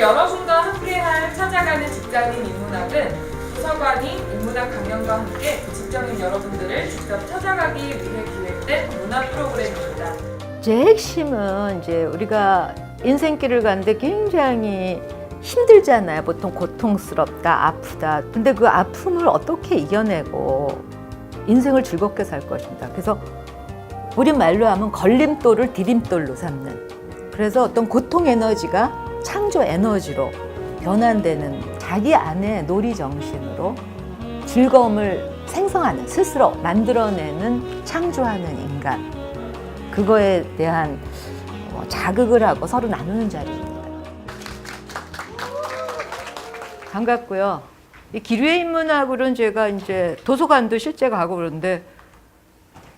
여러분과 함께할 찾아가는 직장인 인문학은 도서관이 인문학 강연과 함께 직장인 여러분들을 직접 찾아가기 위해 기획된 문화 프로그램입니다. 제 핵심은 이제 우리가 인생길을 가는데 굉장히 힘들잖아요. 보통 고통스럽다, 아프다. 근데 그 아픔을 어떻게 이겨내고 인생을 즐겁게 살 것인가. 그래서 우리 말로 하면 걸림돌을 디딤돌로 삼는. 그래서 어떤 고통 에너지가 창조 에너지로 변환되는 자기 안의 놀이 정신으로 즐거움을 생성하는, 스스로 만들어내는, 창조하는 인간. 그거에 대한 자극을 하고 서로 나누는 자리입니다. 반갑고요. 이 기류의 인문학으로는 제가 이제 도서관도 실제 가고 그러는데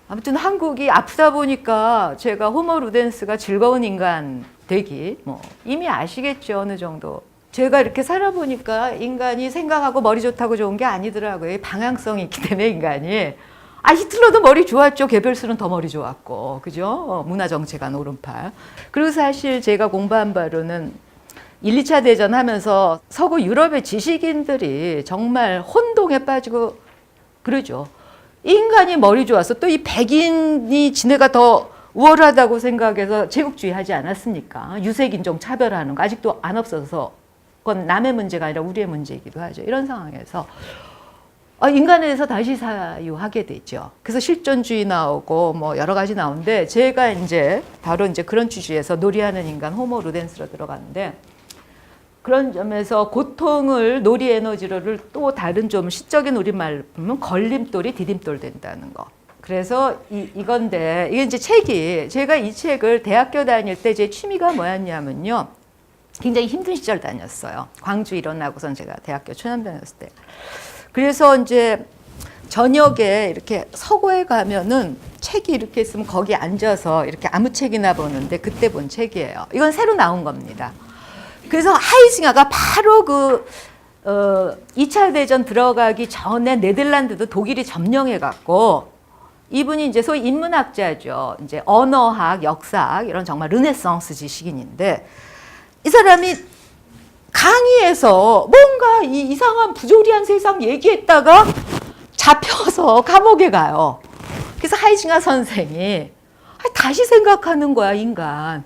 아무튼 한국이 아프다 보니까 제가 호모 루덴스가 즐거운 인간 되기 뭐 이미 아시겠죠, 어느 정도. 제가 이렇게 살아보니까 인간이 생각하고 머리 좋다고 좋은 게 아니더라고요. 방향성이 있기 때문에 인간이. 히틀러도 머리 좋았죠. 게벨스는 더 머리 좋았고, 그죠? 문화 정체관 오른팔. 그리고 사실 제가 공부한 바로는 1, 2차 대전 하면서 서구 유럽의 지식인들이 정말 혼동에 빠지고 그러죠. 인간이 머리 좋아서 또 이 백인이 지네가 더 우월하다고 생각해서 제국주의 하지 않았습니까? 유색인종 차별하는 거 아직도 안 없어서 그건 남의 문제가 아니라 우리의 문제이기도 하죠. 이런 상황에서 인간에 대해서 다시 사유하게 되죠. 그래서 실존주의 나오고 뭐 여러 가지 나오는데 제가 이제 바로 이제 그런 주제에서 놀이하는 인간 호모 루덴스로 들어갔는데 그런 점에서 고통을 놀이 에너지를 또 다른 좀 시적인 우리말로 보면 걸림돌이 디딤돌 된다는 거. 그래서 이건데 이게 이제 책이 제가 이 책을 대학교 다닐 때 제 취미가 뭐였냐면요. 굉장히 힘든 시절 다녔어요. 광주 일어나고선 제가 대학교 초년 다녔을 때. 그래서 이제 저녁에 이렇게 서고에 가면은 책이 이렇게 있으면 거기 앉아서 이렇게 아무 책이나 보는데 그때 본 책이에요. 이건 새로 나온 겁니다. 그래서 하이징하가 바로 2차 대전 들어가기 전에 네덜란드도 독일이 점령해갖고 이분이 이제 소위 인문학자죠. 이제 언어학, 역사학 이런 정말 르네상스 지식인인데 이 사람이 강의에서 뭔가 이상한 부조리한 세상 얘기했다가 잡혀서 감옥에 가요. 그래서 하이징하 선생이 다시 생각하는 거야, 인간.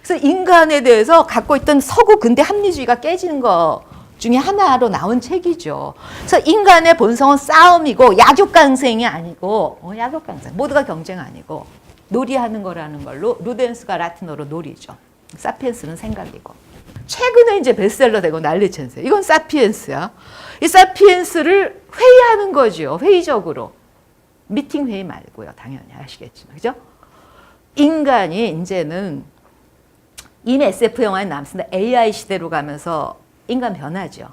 그래서 인간에 대해서 갖고 있던 서구 근대 합리주의가 깨지는 거 중에 하나로 나온 책이죠. 그래서 인간의 본성은 싸움이고 약육강생이 아니고 약육강생 모두가 경쟁 아니고 놀이하는 거라는 걸로 루덴스가 라틴어로 놀이죠. 사피엔스는 생각이고. 최근에 이제 베스트셀러 되고 난리쳤어요. 이건 사피엔스야. 이 사피엔스를 회의하는 거죠. 회의적으로. 미팅 회의 말고요. 당연히 아시겠지만. 그죠? 인간이 이제는 이미 SF 영화에 남습니다. AI 시대로 가면서 인간 변하죠.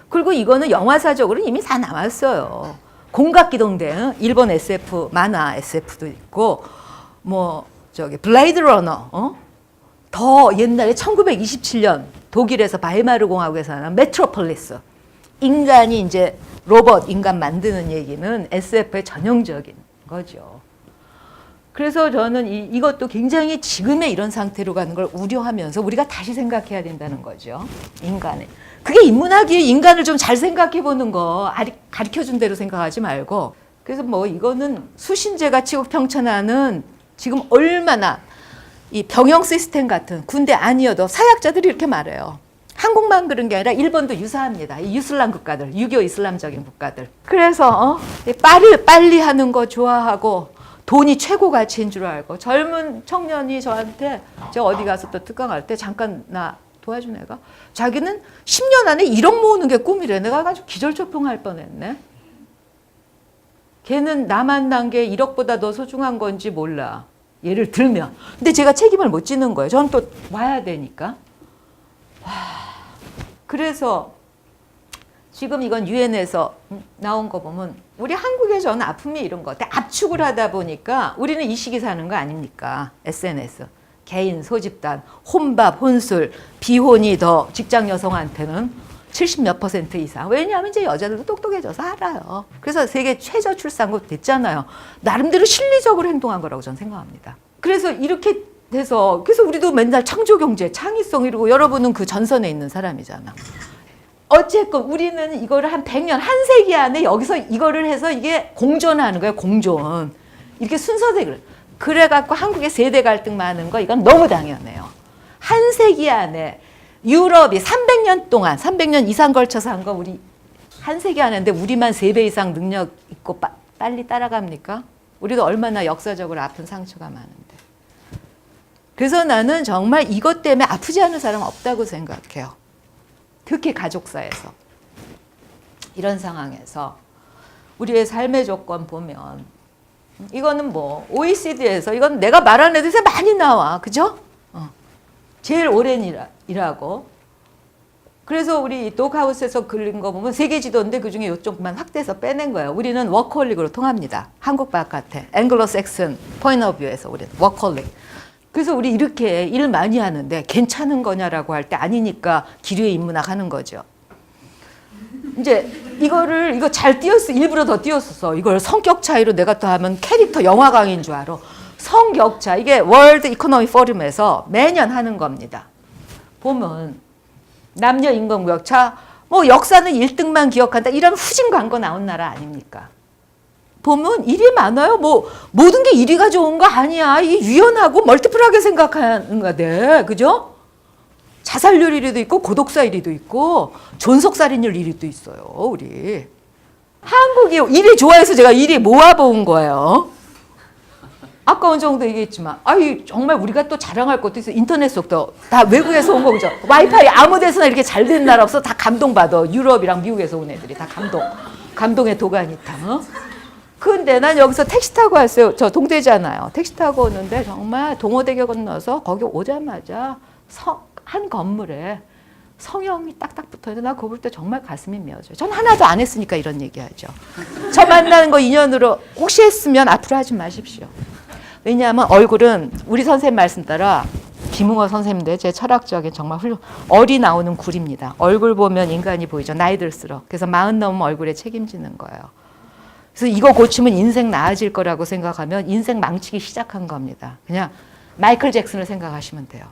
그리고 이거는 영화사적으로 이미 다 나왔어요. 공각기동대, 일본 SF, 만화 SF도 있고, 블레이드 러너, 더 옛날에 1927년 독일에서 바이마르 공화국에서 나온 메트로폴리스. 인간이 이제 로봇, 인간 만드는 얘기는 SF의 전형적인 거죠. 그래서 저는 이것도 굉장히 지금의 이런 상태로 가는 걸 우려하면서 우리가 다시 생각해야 된다는 거죠. 인간을. 그게 인문학이 인간을 좀 잘 생각해 보는 거 가르쳐 준 대로 생각하지 말고. 그래서 이거는 수신제가 치국평천하는 지금 얼마나 이 병영 시스템 같은 군대 아니어도 사약자들이 이렇게 말해요. 한국만 그런 게 아니라 일본도 유사합니다. 이 이슬람 국가들, 유교 이슬람적인 국가들. 그래서 빨리 하는 거 좋아하고 돈이 최고 가치인 줄 알고 젊은 청년이 저한테 제가 어디 가서 또 특강할 때 잠깐 나 도와준 애가 자기는 10년 안에 1억 모으는 게 꿈이래. 내가 아주 기절초풍할 뻔했네. 걔는 나 만난 게 1억보다 더 소중한 건지 몰라. 예를 들면. 근데 제가 책임을 못 지는 거예요. 저는 또 와야 되니까. 그래서 지금 이건 유엔에서 나온 거 보면 우리 한국에 저는 아픔이 이런 것 같아요. 압축을 하다 보니까 우리는 이 시기 사는 거 아닙니까? SNS. 개인, 소집단, 혼밥, 혼술, 비혼이 더 직장 여성한테는 70몇 % 이상. 왜냐하면 이제 여자들도 똑똑해져서 알아요. 그래서 세계 최저 출산국 됐잖아요. 나름대로 실리적으로 행동한 거라고 저는 생각합니다. 그래서 이렇게 돼서 그래서 우리도 맨날 창조 경제, 창의성 이러고 여러분은 그 전선에 있는 사람이잖아. 어쨌건 우리는 이거를 한 100년, 한 세기 안에 여기서 이거를 해서 이게 공존하는 거예요. 공존. 이렇게 순서대로. 그래갖고 한국의 세대 갈등 많은 거 이건 너무 당연해요. 한 세기 안에 유럽이 300년 동안 300년 이상 걸쳐서 한 거 우리 한 세기 안에 했는데 우리만 3배 이상 능력 있고 빨리 따라갑니까? 우리도 얼마나 역사적으로 아픈 상처가 많은데. 그래서 나는 정말 이것 때문에 아프지 않은 사람 없다고 생각해요. 특히 가족사에서. 이런 상황에서 우리의 삶의 조건 보면 이거는 뭐 OECD에서 이건 내가 말하는 애들에서 많이 나와. 그죠? 제일 오랜 일하고. 그래서 우리 독하우스에서 그린 거 보면 세계 지도인데 그중에 이쪽만 확대해서 빼낸 거예요. 우리는 워커홀릭으로 통합니다. 한국 바깥에. 앵글로색슨 포인트 오브 뷰에서 우리는 워커홀릭. 그래서 우리 이렇게 일 많이 하는데 괜찮은 거냐라고 할 때 아니니까 기류의 인문학 하는 거죠. 이제 이거 잘 띄웠어. 일부러 더 띄웠었어. 이걸 성격 차이로 내가 또 하면 캐릭터 영화 강의인 줄 알아. 성격차. 이게 월드 이코노미 포럼에서 매년 하는 겁니다. 보면 남녀 인권구역차, 뭐 역사는 1등만 기억한다. 이런 후진 광고 나온 나라 아닙니까? 보면 일이 많아요. 뭐 모든 게 1위가 좋은 거 아니야. 이 유연하고 멀티플하게 생각하는 거대. 그죠? 자살률 1위도 있고 고독사 1위도 있고 존속살인율 1위도 있어요. 우리. 한국이 일이 좋아해서 제가 일이 모아본 거예요. 아까 어느 정도 얘기했지만 정말 우리가 또 자랑할 것도 있어요. 인터넷 속도 다 외국에서 온 거죠. 와이파이 아무 데서나 이렇게 잘 된 나라 없어. 다 감동받아. 유럽이랑 미국에서 온 애들이 다 감동의 도가니 타. 근데 난 여기서 택시 타고 왔어요. 저 동대잖아요. 택시 타고 오는데 정말 동호대교 건너서 거기 오자마자 한 건물에 성형이 딱딱 붙어있는데 나 그거 볼 때 정말 가슴이 메어져요. 전 하나도 안 했으니까 이런 얘기하죠. 저 만나는 거 인연으로 혹시 했으면 앞으로 하지 마십시오. 왜냐하면 얼굴은 우리 선생님 말씀 따라 김웅호 선생님인데 제 철학적인 정말 얼이 나오는 굴입니다. 얼굴 보면 인간이 보이죠. 나이 들수록. 그래서 40 넘으면 얼굴에 책임지는 거예요. 그래서 이거 고치면 인생 나아질 거라고 생각하면 인생 망치기 시작한 겁니다. 그냥 마이클 잭슨을 생각하시면 돼요.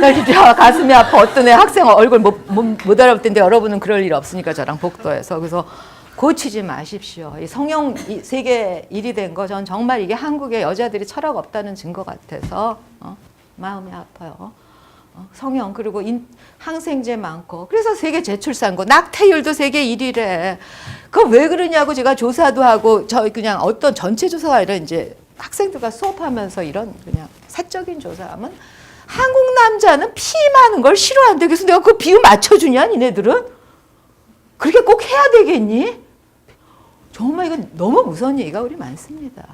나 진짜 가슴이 아파. 어떤 애 학생 얼굴 못 알아볼 여러분은 그럴 일 없으니까 저랑 복도에서. 그래서 고치지 마십시오. 이 성형 세계 일이 된 거 전 정말 이게 한국의 여자들이 철학 없다는 증거 같아서 마음이 아파요. 성형 그리고 항생제 많고 그래서 세계 제출산고 낙태율도 세계 1위래. 그거 왜 그러냐고 제가 조사도 하고 저 그냥 어떤 전체 조사가 아니라 이제 학생들과 수업하면서 이런 그냥 사적인 조사하면 한국 남자는 피 많은 걸 싫어한대. 그래서 내가 그 비유 맞춰주냐 니네들은? 그렇게 꼭 해야 되겠니? 정말 이건 너무 무서운 얘기가 우리 많습니다.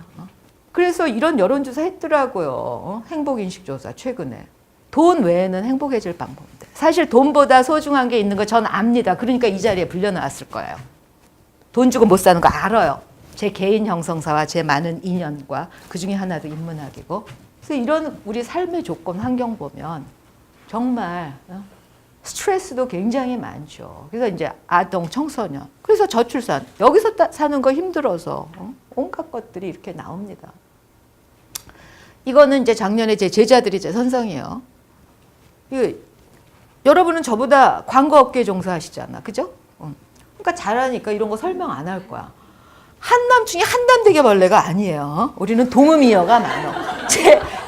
그래서 이런 여론조사 했더라고요. 행복인식조사 최근에. 돈 외에는 행복해질 방법인데. 사실 돈보다 소중한 게 있는 거 전 압니다. 그러니까 이 자리에 불려나왔을 거예요. 돈 주고 못 사는 거 알아요. 제 개인 형성사와 제 많은 인연과 그중에 하나도 인문학이고. 그래서 이런 우리 삶의 조건 환경 보면 정말 스트레스도 굉장히 많죠. 그래서 이제 아동, 청소년. 그래서 저출산. 여기서 사는 거 힘들어서 온갖 것들이 이렇게 나옵니다. 이거는 이제 작년에 제 제자들이 제 선성이에요. 여러분은 저보다 광고업계에 종사하시잖아. 그죠? 그러니까 잘하니까 이런 거 설명 안 할 거야. 한남충이 한담대게벌레가 아니에요. 우리는 동음이어가 많아.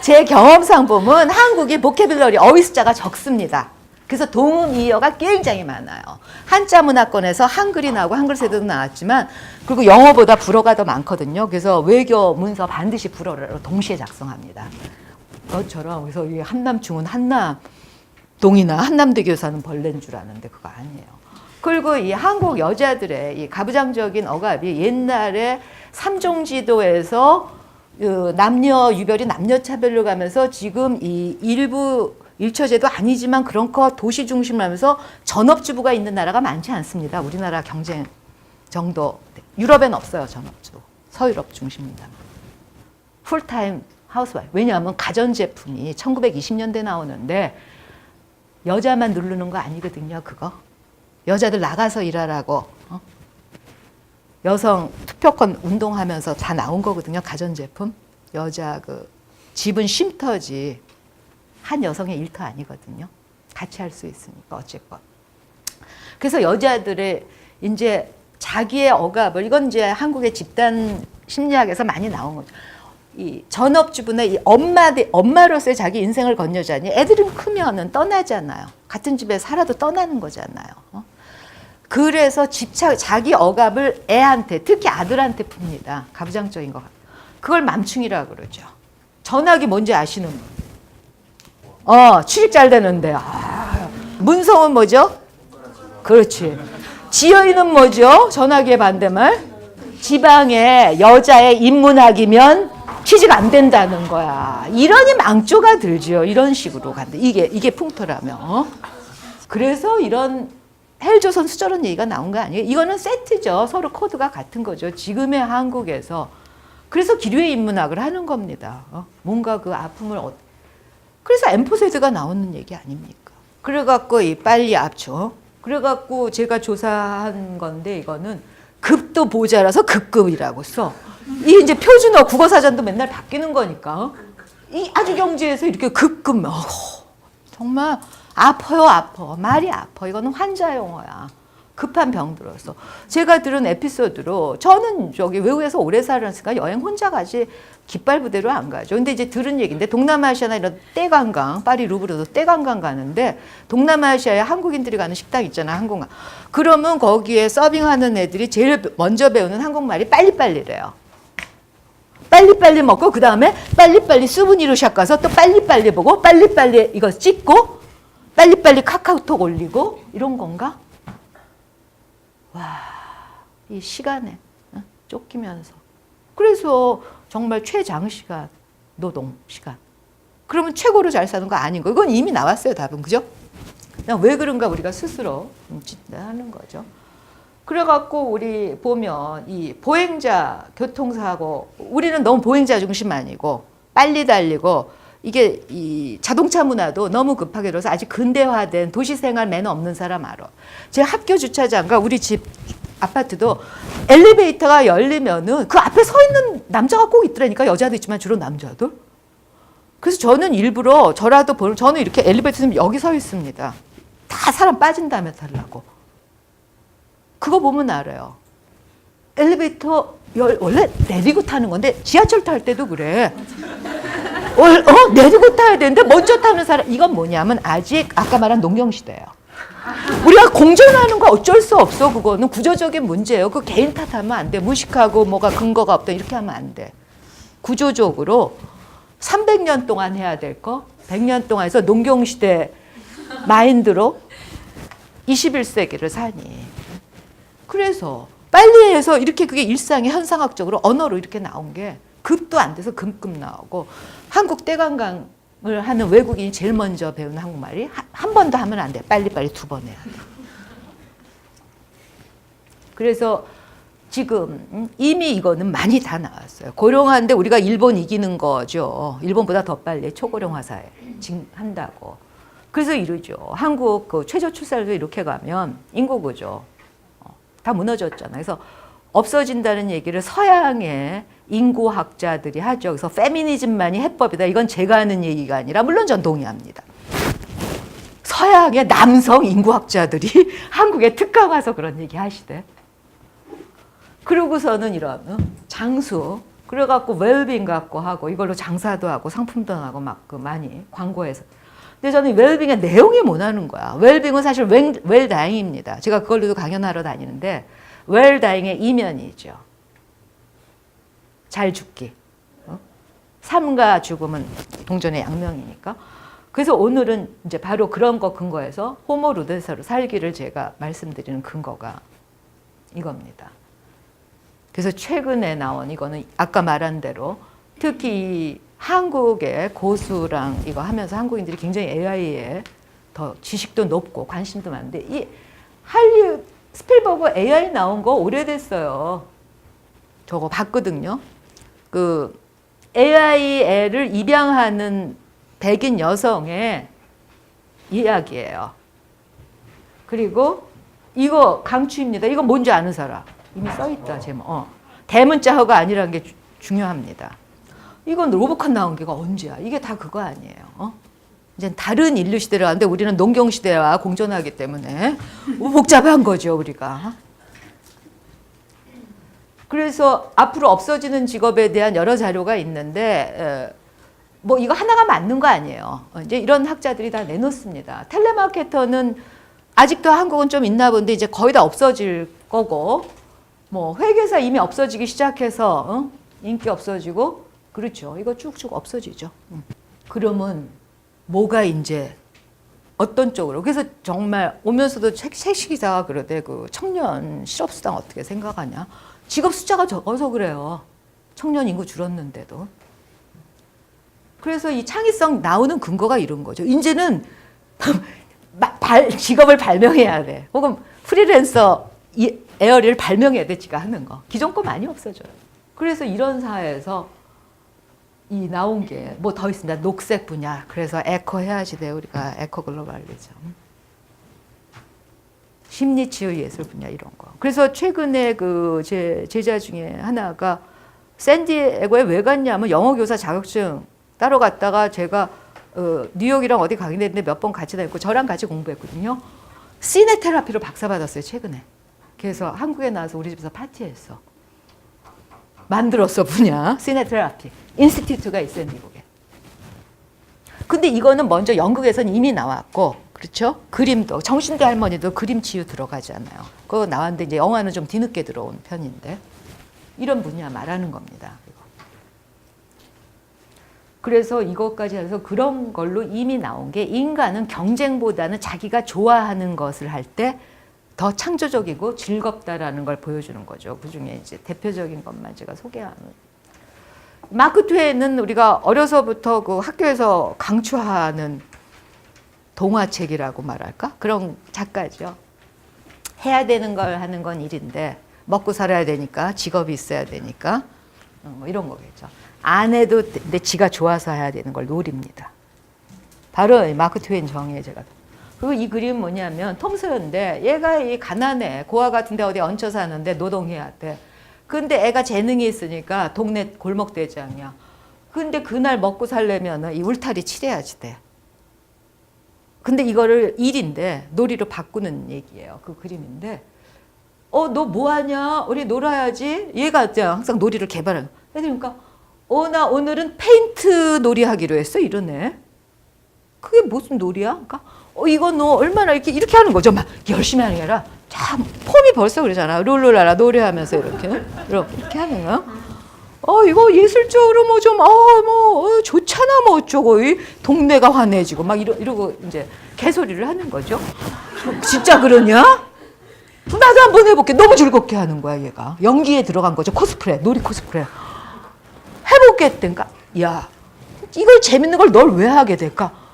제 경험상 보면 한국이 보캐뷸러리 어휘 숫자가 적습니다. 그래서 동음이어가 굉장히 많아요. 한자 문화권에서 한글이 나오고 한글 세대도 나왔지만 그리고 영어보다 불어가 더 많거든요. 그래서 외교 문서 반드시 불어로 동시에 작성합니다. 그것처럼 그래서 이 한남충은 한남동이나 한남대교 사는 벌레인 줄 아는데 그거 아니에요. 그리고 이 한국 여자들의 이 가부장적인 억압이 옛날에 삼종지도에서 남녀 유별이 남녀 차별로 가면서 지금 이 일부 일처제도 아니지만 그런 거 도시 중심으로 하면서 전업주부가 있는 나라가 많지 않습니다. 우리나라 경쟁 정도. 유럽엔 없어요, 전업주. 서유럽 중심입니다. 풀타임 하우스와이프. 왜냐하면 가전제품이 1920년대 나오는데 여자만 누르는 거 아니거든요, 그거. 여자들 나가서 일하라고. 여성 투표권 운동하면서 다 나온 거거든요. 가전제품. 여자 그 집은 쉼터지 한 여성의 일터 아니거든요. 같이 할 수 있으니까 어쨌건. 그래서 여자들의 이제 자기의 억압을 이건 이제 한국의 집단 심리학에서 많이 나온 거죠. 이 전업주부나 이 엄마로서의 자기 인생을 건 여자니 애들이 크면은 떠나잖아요. 같은 집에 살아도 떠나는 거잖아요. 그래서 자기 억압을 애한테 특히 아들한테 풉니다. 가부장적인 것 같아요. 그걸 맘충이라고 그러죠. 전화기 뭔지 아시는 분? 취직 잘 되는데. 문성은 뭐죠? 그렇지. 지어이는 뭐죠? 전화기의 반대말? 지방의 여자의 인문학이면 취직 안 된다는 거야. 이러니 망조가 들죠. 이런 식으로 간다. 이게 풍토라며. 그래서 이런 헬조선 수저론 얘기가 나온 거 아니에요? 이거는 세트죠. 서로 코드가 같은 거죠. 지금의 한국에서. 그래서 기류의 인문학을 하는 겁니다. 뭔가 그 아픔을 그래서 엠포세드가 나오는 얘기 아닙니까? 그래갖고 이 빨리 압축. 그래갖고 제가 조사한 건데 이거는 급도 보자라서 급급이라고 써. 이게 이제 표준어 국어사전도 맨날 바뀌는 거니까. 이 아주 경제에서 이렇게 급급. 정말 아파요, 아파. 말이 아파. 이거는 환자 용어야. 급한 병들어서. 제가 들은 에피소드로 저는 저기 외국에서 오래 살았으니까 여행 혼자 가지 깃발 부대로 안 가죠. 근데 이제 들은 얘기인데 동남아시아나 이런 떼관광, 파리 루브르도 떼관광 가는데 동남아시아에 한국인들이 가는 식당 있잖아, 한국말. 그러면 거기에 서빙하는 애들이 제일 먼저 배우는 한국말이 빨리빨리래요. 빨리빨리 먹고 그 다음에 빨리빨리 수브니르샵 가서 또 빨리빨리 보고 빨리빨리 이거 찍고 빨리빨리 카카오톡 올리고 이런 건가? 와, 이 시간에 쫓기면서. 그래서 정말 최장시간 노동 시간. 그러면 최고로 잘 사는 거 아닌 거. 이건 이미 나왔어요, 답은. 그죠? 그냥 왜 그런가 우리가 스스로 진단하는 거죠. 그래갖고 우리 보면 이 보행자 교통사고, 우리는 너무 보행자 중심 아니고 빨리 달리고 이게 이 자동차 문화도 너무 급하게 들어서 아직 근대화된 도시생활 매너 없는 사람 알아. 제 학교 주차장과 우리 집 아파트도 엘리베이터가 열리면은 그 앞에 서 있는 남자가 꼭 있더라니까. 여자도 있지만 주로 남자들. 그래서 저는 일부러 저라도 저는 이렇게 엘리베이터 있으면 여기 서 있습니다. 다 사람 빠진 다음에 타려고. 그거 보면 알아요. 엘리베이터 원래 내리고 타는 건데 지하철 탈 때도 그래. 내리고 타야 되는데 먼저 타는 사람. 이건 뭐냐면 아직 아까 말한 농경시대예요. 우리가 공존하는 거 어쩔 수 없어. 그거는 구조적인 문제예요. 그 개인 탓하면 안 돼. 무식하고 뭐가 근거가 없다 이렇게 하면 안 돼. 구조적으로 300년 동안 해야 될 거 100년 동안 해서 농경시대 마인드로 21세기를 사니. 그래서 빨리 해서 이렇게 그게 일상의 현상학적으로 언어로 이렇게 나온 게 급도 안 돼서 금급 나오고, 한국 떼관광을 하는 외국인이 제일 먼저 배우는 한국말이 한 번 더 하면 안 돼. 빨리빨리 2번 해야 돼. 그래서 지금 이미 이거는 많이 다 나왔어요. 고령화인데 우리가 일본 이기는 거죠. 일본보다 더 빨리 초고령화 사회 한다고. 그래서 이러죠. 한국 그 최저 출산율도 이렇게 가면 인구 구조 다 무너졌잖아요. 그래서 없어진다는 얘기를 서양의 인구학자들이 하죠. 그래서 페미니즘만이 해법이다. 이건 제가 하는 얘기가 아니라 물론 전 동의합니다. 서양의 남성 인구학자들이 한국에 특강 와서 그런 얘기 하시대. 그러고서는 이런 장수, 그래갖고 웰빙 갖고 하고 이걸로 장사도 하고 상품도 하고 막 그 많이 광고해서. 근데 저는 웰빙의 내용이 뭐라는 거야. 웰빙은 사실 웰다잉입니다. 제가 그걸로도 강연하러 다니는데 웰다잉의 이면이죠. 잘 죽기. 삶과 죽음은 동전의 양면이니까. 그래서 오늘은 이제 바로 그런 거 근거해서 호모 루덴서로 살기를 제가 말씀드리는 근거가 이겁니다. 그래서 최근에 나온 이거는 아까 말한 대로 특히 한국의 고수랑 이거 하면서 한국인들이 굉장히 AI에 더 지식도 높고 관심도 많은데, 이 할리우드 스필버그 AI 나온 거 오래됐어요. 저거 봤거든요. 그 AI를 입양하는 백인 여성의 이야기예요. 그리고 이거 강추입니다. 이거 뭔지 아는 사람? 이미 써있다 제목. 대문자어가 아니라는 게 중요합니다. 이건 로보컷 나온 게가 언제야? 이게 다 그거 아니에요. 이제 다른 인류 시대를 하는데 우리는 농경 시대와 공존하기 때문에 복잡한 거죠 우리가. 그래서 앞으로 없어지는 직업에 대한 여러 자료가 있는데 뭐 이거 하나가 맞는 거 아니에요. 이제 이런 학자들이 다 내놓습니다. 텔레마케터는 아직도 한국은 좀 있나 본데 이제 거의 다 없어질 거고, 뭐 회계사 이미 없어지기 시작해서 인기 없어지고, 그렇죠. 이거 쭉쭉 없어지죠. 그러면 뭐가 이제 어떤 쪽으로? 그래서 정말 오면서도 최식 기자가 그러대. 그 청년 실업수당 어떻게 생각하냐? 직업 숫자가 적어서 그래요. 청년 인구 줄었는데도. 그래서 이 창의성 나오는 근거가 이런 거죠. 이제는 직업을 발명해야 돼. 혹은 프리랜서 에어리를 발명해야 돼. 지가 하는 거. 기존 거 많이 없어져요. 그래서 이런 사회에서 이 나온 게 뭐 더 있습니다. 녹색 분야. 그래서 에코 해야지 돼. 우리가 에코 글로벌리즘. 심리치유 예술 분야 이런 거. 그래서 최근에 그 제 제자 중에 하나가 샌디에고에 왜 갔냐면 영어 교사 자격증 따러 갔다가 제가 뉴욕이랑 어디 가긴 했는데 몇 번 같이 다녔고 저랑 같이 공부했거든요. 시네 테라피로 박사 받았어요 최근에. 그래서 한국에 나와서 우리 집에서 파티했어. 만들었어 분야 시네 테라피. 인스티튜트가 있어요 미국에. 근데 이거는 먼저 영국에서는 이미 나왔고, 그렇죠? 그림도 정신대 할머니도 그림 치유 들어가잖아요. 그거 나왔는데 이제 영화는 좀 뒤늦게 들어온 편인데 이런 분야 말하는 겁니다. 그래서 이것까지 해서 그런 걸로 이미 나온 게 인간은 경쟁보다는 자기가 좋아하는 것을 할 때 더 창조적이고 즐겁다라는 걸 보여주는 거죠. 그 중에 이제 대표적인 것만 제가 소개하는. 마크 트웨이는 우리가 어려서부터 그 학교에서 강추하는 동화책이라고 말할까? 그런 작가죠. 해야 되는 걸 하는 건 일인데 먹고 살아야 되니까 직업이 있어야 되니까 뭐 이런 거겠죠. 안 해도 내 지가 좋아서 해야 되는 걸 노립니다. 바로 마크 트웨인 정의에 제가. 그리고 이 그림 뭐냐면 톰 소여인데 얘가 이 가난해. 고아 같은데 어디 얹혀 사는데 노동해야 돼. 근데 애가 재능이 있으니까 동네 골목대장이야. 근데 그날 먹고 살려면 이 울타리 칠해야지 돼. 근데 이거를 일인데 놀이로 바꾸는 얘기예요. 그 그림인데 너 뭐 하냐? 우리 놀아야지. 얘가 항상 놀이를 개발하는. 그러니까 나 오늘은 페인트 놀이 하기로 했어. 이러네. 그게 무슨 놀이야? 그러니까 이거 너 얼마나 이렇게 하는 거죠. 막 열심히 하는 게 아니라 참 폼이 벌써 그러잖아. 룰루라라 노래하면서 이렇게 하는 거야. 이거 예술적으로 뭐 좀 좋잖아 뭐 어쩌고 이 동네가 환해지고 막 이러고 이제 개소리를 하는 거죠. 진짜 그러냐? 나도 한번 해볼게. 너무 즐겁게 하는 거야 얘가. 연기에 들어간 거죠. 코스프레, 놀이 코스프레. 해보겠다니까. 야, 이걸 재밌는 걸 널 왜 하게 될까?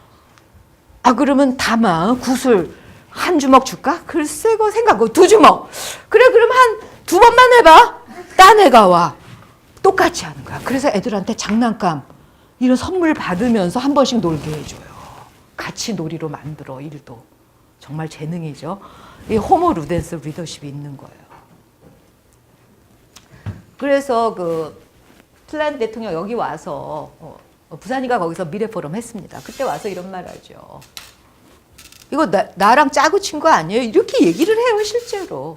그러면 담아 구슬 한 주먹 줄까? 글쎄 그 생각하고 2주먹. 그래 그럼 한 2번만 해봐. 딴 애가 와. 똑같이 하는 거야. 그래서 애들한테 장난감 이런 선물 받으면서 한 번씩 놀게 해줘요. 같이 놀이로 만들어 일도. 정말 재능이죠. 이 호모 루덴스 리더십이 있는 거예요. 그래서 그 핀란드 대통령 여기 와서 부산이가 거기서 미래 포럼 했습니다. 그때 와서 이런 말 하죠. 이거 나랑 짜고 친 거 아니에요? 이렇게 얘기를 해요 실제로.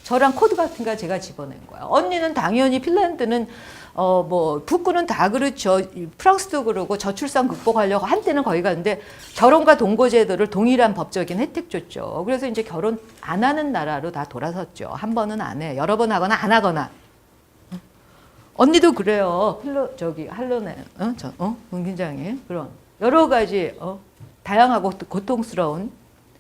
저랑 코드 같은 거 제가 집어낸 거야. 언니는 당연히 핀란드는 뭐 북구는 다 그렇죠. 프랑스도 그러고 저출산 극복하려고 한때는 거기 갔는데 결혼과 동거 제도를 동일한 법적인 혜택 줬죠. 그래서 이제 결혼 안 하는 나라로 다 돌아섰죠. 한 번은 안 해. 여러 번 하거나 안 하거나. 언니도 그래요. 할로네, 문긴장이 그런 여러 가지 다양하고 고통스러운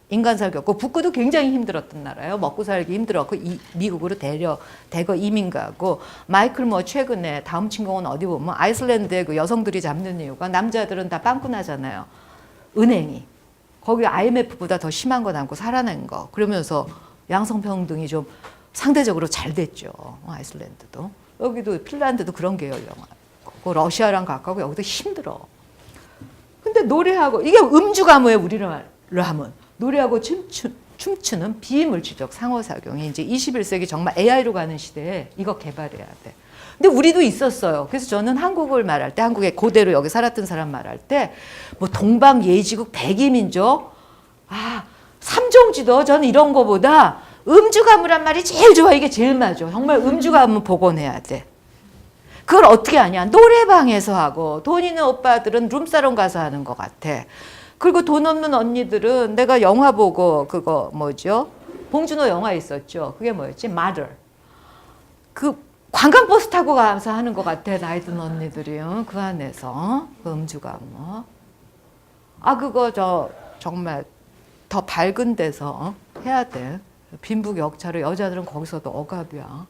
인간사를 겪고 북구도 굉장히 힘들었던 나라예요. 먹고 살기 힘들었고 미국으로 대거 이민 가고 마이클 뭐 최근에 다음 침공은 어디 보면 아이슬란드에 그 여성들이 잡는 이유가 남자들은 다 빵꾸나잖아요. 은행이 거기 IMF보다 더 심한 거 남고 살아낸 거 그러면서 양성평등이 좀 상대적으로 잘 됐죠. 아이슬란드도. 여기도 핀란드도 그런 계열 영화. 러시아랑 가까우고 여기도 힘들어. 근데 노래하고 이게 음주 가무에 우리로 하면 노래하고 춤추는 비물질적 상호작용이 이제 21세기 정말 AI로 가는 시대에 이거 개발해야 돼. 근데 우리도 있었어요. 그래서 저는 한국을 말할 때, 한국에 고대로 여기 살았던 사람 말할 때, 뭐 동방예지국 백이민족, 삼종지도 저는 이런 거보다 음주가무란 말이 제일 좋아. 이게 제일 맞아. 정말 음주가무 복원해야 돼. 그걸 어떻게 하냐? 노래방에서 하고, 돈 있는 오빠들은 룸사롱 가서 하는 것 같아. 그리고 돈 없는 언니들은 내가 영화 보고 그거 뭐죠? 봉준호 영화 있었죠. 그게 뭐였지? Mother. 그 관광버스 타고 가면서 하는 것 같아. 나이 든 언니들이. 그 안에서. 그 음주가무. 그거 정말 더 밝은 데서 해야 돼. 빈부격차로 여자들은 거기서도 억압이야.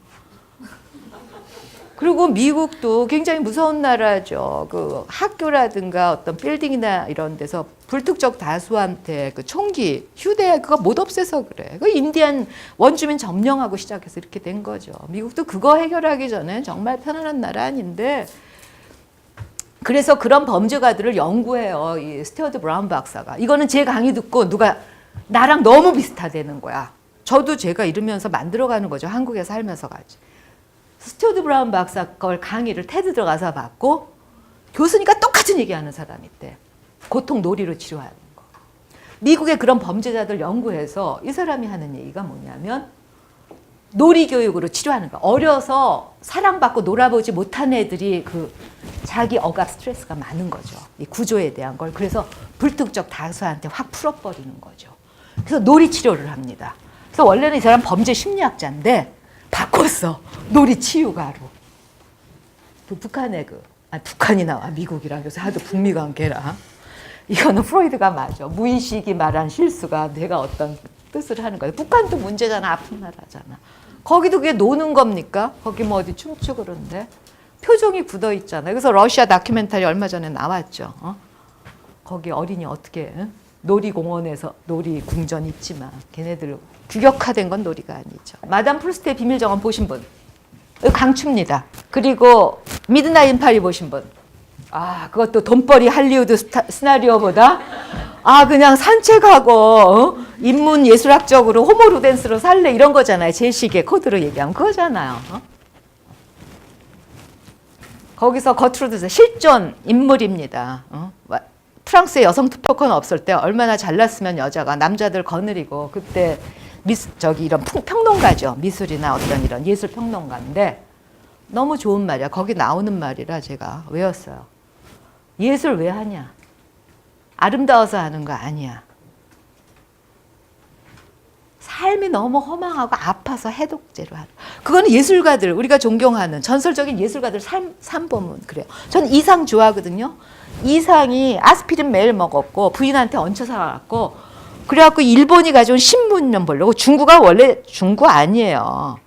그리고 미국도 굉장히 무서운 나라죠. 그 학교라든가 어떤 빌딩이나 이런 데서 불특정 다수한테 그 총기, 휴대 그거 못 없애서 그래. 그 인디안 원주민 점령하고 시작해서 이렇게 된 거죠. 미국도 그거 해결하기 전에 정말 편안한 나라 아닌데 그래서 그런 범죄가들을 연구해요. 이 스튜어트 브라운 박사가. 이거는 제 강의 듣고 누가 나랑 너무 비슷하다는 거야. 저도 제가 이러면서 만들어가는 거죠. 한국에 살면서 가지. 스튜어트 브라운 박사 걸 강의를 테드 들어가서 받고 교수니까 똑같은 얘기하는 사람이 있대. 고통 놀이로 치료하는 거. 미국의 그런 범죄자들 연구해서 이 사람이 하는 얘기가 뭐냐면 놀이 교육으로 치료하는 거. 어려서 사랑받고 놀아보지 못한 애들이 그 자기 억압 스트레스가 많은 거죠. 이 구조에 대한 걸. 그래서 불특정 다수한테 확 풀어버리는 거죠. 그래서 놀이 치료를 합니다. 그래서 원래는 이 사람 범죄 심리학자인데 바꿨어. 놀이 치유가로. 그 북한의 북한이 나와 미국이랑 그래서 하도 북미 관계라. 이거는 프로이드가 맞아. 무의식이 말한 실수가 내가 어떤 뜻을 하는 거야. 북한도 문제잖아. 아픈 나라잖아. 거기도 그게 노는 겁니까? 거기 뭐 어디 춤추고 그런데 표정이 굳어 있잖아요. 그래서 러시아 다큐멘터리 얼마 전에 나왔죠. 거기 어린이 어떻게 놀이공원에서 놀이궁전 있지만 걔네들 규격화된 건 놀이가 아니죠. 마담 프루스트의 비밀정원 보신 분? 강추입니다. 그리고 미드나잇 인 파리 보신 분? 그것도 돈벌이 할리우드 시나리오보다 그냥 산책하고 인문 예술학적으로 호모 루덴스로 살래 이런 거잖아요. 제 식의 코드로 얘기하면 그거잖아요. 거기서 거트루드 실존 인물입니다. 프랑스에 여성 투표권 없을 때 얼마나 잘났으면 여자가 남자들 거느리고 그때 이런 평론가죠. 미술이나 어떤 이런 예술 평론가인데 너무 좋은 말이야. 거기 나오는 말이라 제가 외웠어요. 예술 왜 하냐? 아름다워서 하는 거 아니야. 삶이 너무 허망하고 아파서 해독제로 하는. 그거는 예술가들, 우리가 존경하는 전설적인 예술가들 삶 보면 그래요. 저는 이상 좋아하거든요. 이상이 아스피린 매일 먹었고 부인한테 얹혀 살았고 그래갖고 일본이 가져온 신문만 보려고 중구가 원래 중구 아니에요.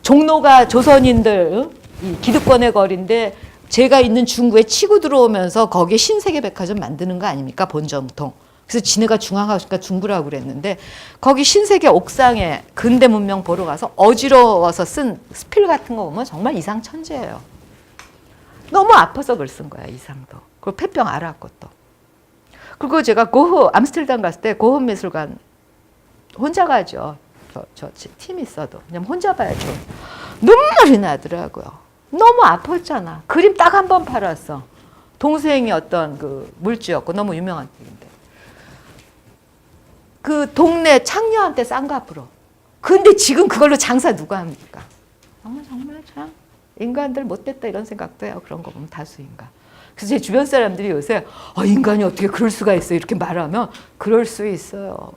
종로가 조선인들 이 기득권의 거리인데 제가 있는 중구에 치고 들어오면서 거기에 신세계백화점 만드는 거 아닙니까? 본정통. 그래서 지네가 중앙하니까 중구라고 그랬는데 거기 신세계 옥상에 근대 문명 보러 가서 어지러워서 쓴 스필 같은 거 보면 정말 이상 천재예요. 너무 아파서 글 쓴 거야 이상도. 그리고 폐병 앓았고 또. 그리고 제가 고흐 암스테르담 갔을 때 고흐 미술관 혼자 가죠. 저 팀이 있어도 그냥 혼자 봐야죠. 눈물이 나더라고요. 너무 아팠잖아. 그림 딱 한 번 팔았어. 동생이 어떤 그 물주였고 너무 유명한 책인데. 그 동네 창녀한테 쌍값으로. 근데 지금 그걸로 장사 누가 합니까? 정말 참 인간들 못됐다 이런 생각도 해요. 그런 거 보면 다수인가. 그래서 제 주변 사람들이 요새 인간이 어떻게 그럴 수가 있어 이렇게 말하면 그럴 수 있어요.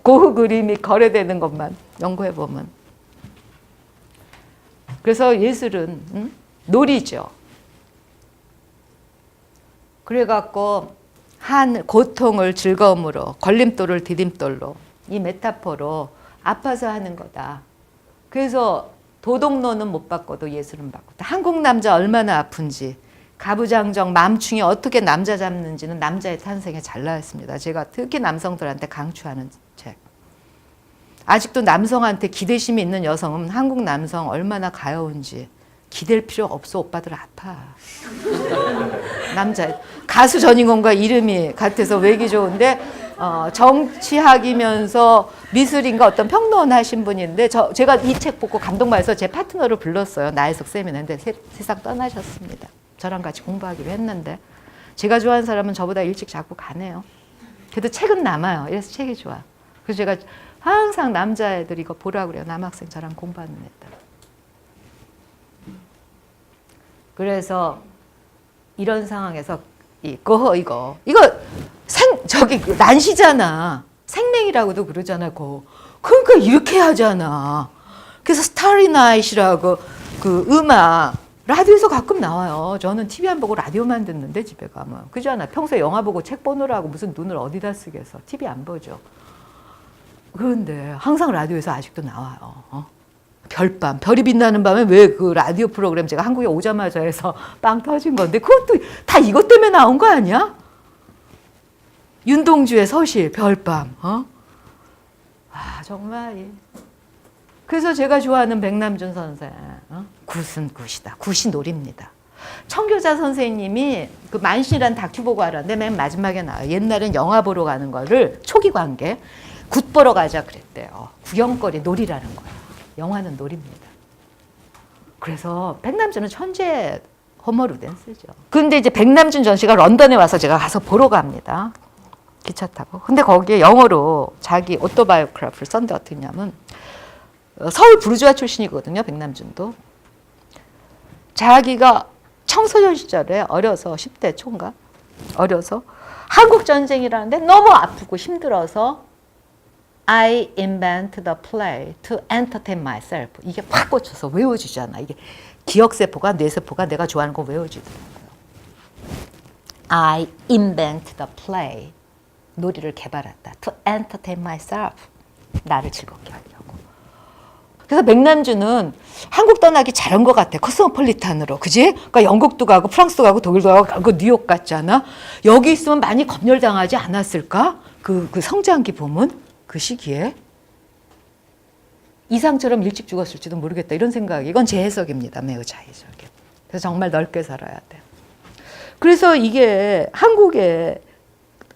고흐 그림이 거래되는 것만 연구해 보면. 그래서 예술은 놀이죠. 그래갖고 한 고통을 즐거움으로 걸림돌을 디딤돌로 이 메타포로 아파서 하는 거다. 그래서 도덕론은 못 바꿔도 예술은 바꾼다. 한국 남자 얼마나 아픈지 가부장적 맘충이 어떻게 남자 잡는지는 남자의 탄생에 잘 나왔습니다. 제가 특히 남성들한테 강추하는 책. 아직도 남성한테 기대심이 있는 여성은 한국 남성 얼마나 가여운지 기댈 필요 없어. 오빠들 아파. 남자 가수 전인권과 이름이 같아서 외기 좋은데 정치학이면서 미술인가 어떤 평론 하신 분인데 제가 이 책 보고 감동받아서 제 파트너를 불렀어요. 나혜석 세미나인데 세상 떠나셨습니다. 저랑 같이 공부하기로 했는데 제가 좋아하는 사람은 저보다 일찍 자꾸 가네요. 그래도 책은 남아요. 이래서 책이 좋아. 그래서 제가 항상 남자애들 이거 보라고 그래요. 남학생 저랑 공부하는 애들. 그래서 이런 상황에서 이거 난시잖아. 생명이라고도 그러잖아. 그러니까 이렇게 하잖아. 그래서 스타리 나잇이라고 그 음악 라디오에서 가끔 나와요. 저는 TV 안 보고 라디오만 듣는데 집에 가면 그잖아. 평소에 영화 보고 책 보느라고 무슨 눈을 어디다 쓰겠어. TV 안 보죠. 그런데 항상 라디오에서 아직도 나와요. 별밤, 별이 빛나는 밤에 왜 그 라디오 프로그램 제가 한국에 오자마자 해서 빵 터진 건데 그것도 다 이것 때문에 나온 거 아니야? 윤동주의 서실, 별밤. 정말. 그래서 제가 좋아하는 백남준 선생. 굿은 굿이다. 굿이 놀입니다. 청교자 선생님이 그 만신이란 다큐 보고 알았는데 맨 마지막에 나와요. 옛날엔 영화 보러 가는 거를 초기 관계 굿 보러 가자 그랬대요. 구경거리 놀이라는 거예요. 영화는 놀입니다. 그래서 백남준은 천재 호머루덴스죠. 근데 이제 백남준 전시가 런던에 와서 제가 가서 보러 갑니다. 기차 타고. 근데 거기에 영어로 자기 오토바이오그래피를 썼는데 어떻게 했냐면 서울 부르주아 출신이거든요. 백남준도. 자기가 청소년 시절에 어려서 10대 초인가? 어려서 한국전쟁이라는데 너무 아프고 힘들어서 I invent the play to entertain myself. 이게 확 꽂혀서 외워지잖아. 이게 기억세포가, 뇌세포가 내가 좋아하는 거 외워지더라고요. I invent the play. 놀이를 개발했다. To entertain myself. 나를 즐겁게 하려고. 그래서 백남준은 한국 떠나기 잘한 것 같아. 코스모폴리탄으로. 그지? 그러니까 영국도 가고 프랑스도 가고 독일도 가고 뉴욕 갔잖아. 여기 있으면 많이 검열당하지 않았을까? 그 성장기 보면 그 시기에 이상처럼 일찍 죽었을지도 모르겠다. 이런 생각이. 이건 제 해석입니다. 매우 자의적인. 그래서 정말 넓게 살아야 돼. 그래서 이게 한국에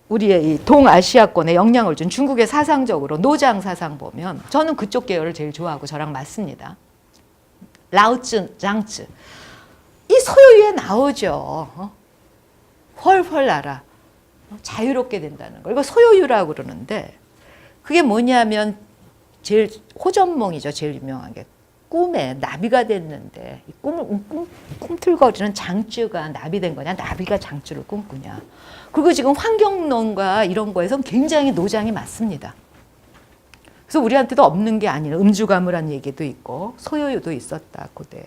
우리의 이 동아시아권에 영향을 준 중국의 사상적으로 노장 사상 보면 저는 그쪽 계열을 제일 좋아하고 저랑 맞습니다. 라오츠, 장츠. 이 소요유에 나오죠. 훨훨 날아. 자유롭게 된다는 거. 이거 소요유라고 그러는데 그게 뭐냐면 제일 호전몽이죠. 제일 유명한 게. 꿈에 나비가 됐는데 이 꿈을 꿈틀거리는 장쯔가 나비 된 거냐 나비가 장쯔를 꿈꾸냐. 그리고 지금 환경론과 이런 거에선 굉장히 노장이 맞습니다. 그래서 우리한테도 없는 게 아니라 음주가무란 얘기도 있고 소요유도 있었다. 고대.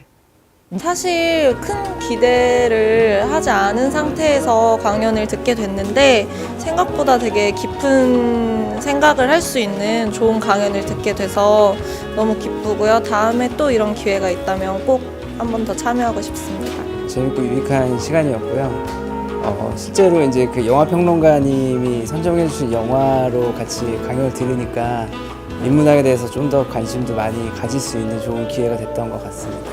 사실 큰 기대를 하지 않은 상태에서 강연을 듣게 됐는데 생각보다 되게 깊은 생각을 할 수 있는 좋은 강연을 듣게 돼서 너무 기쁘고요. 다음에 또 이런 기회가 있다면 꼭 한 번 더 참여하고 싶습니다. 재밌고 유익한 시간이었고요. 실제로 이제 그 영화 평론가님이 선정해 주신 영화로 같이 강연을 들으니까 인문학에 대해서 좀 더 관심도 많이 가질 수 있는 좋은 기회가 됐던 것 같습니다.